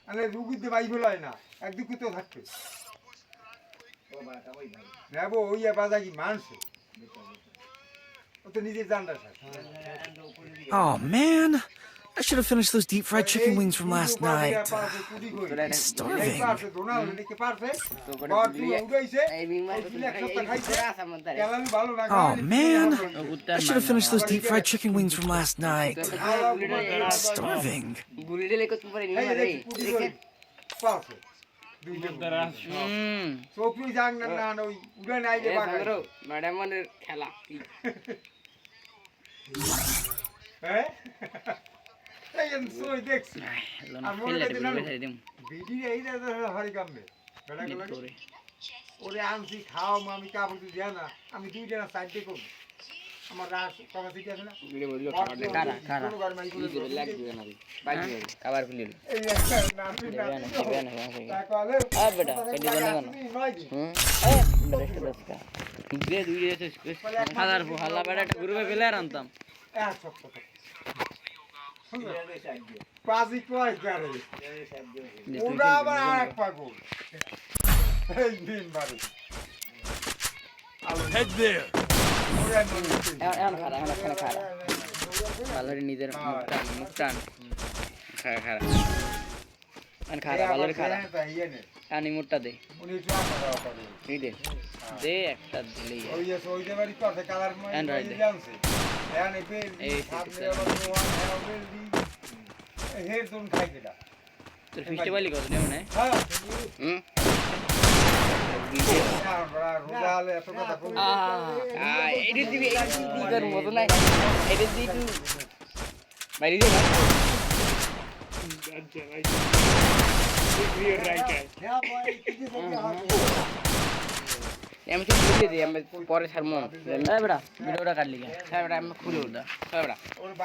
আরে রুগীতে বাইবেল হয় না একদিকে তো থাকবে নেবো ওই বাজা কি মানছে ও তো নিজের জানটা Oh man, I should have finished those deep fried chicken wings from last night. I'm starving. Oh man, I should have finished those deep fried chicken wings from last night. I'm starving. ওরে আনছি খাও আমি কাপড় দিয়া না আমি দুই জনা সাইডে করব আমার রাস কথা ঠিক আছে না খাবার খুলিল এই একটা নাতি হাল্লা বেড়া একটা গ্রুপে ফেলে আর আনতাম পাজি কয় করে ওরা আবার এক পাগল এই দিন বাড়ি Head there. এখন খারা ভালোরে নিজের মুখ টান খারা ভালোরে খারা টানি মুখটা দে দে দে একটা দিলেই তোর ফেস্টিভ্যালই কত নেই মনে এটা দিবি তোর মতো নাই এটা দিয়ে একটু বাইরে দিয়ে আমি তো বুঝে দিই আমি পরে ছাড়বো বেটা ভিডিওটা কাটলি হ্যাঁ বেটা আমি খুলে ওটা হ্যাঁ বেটা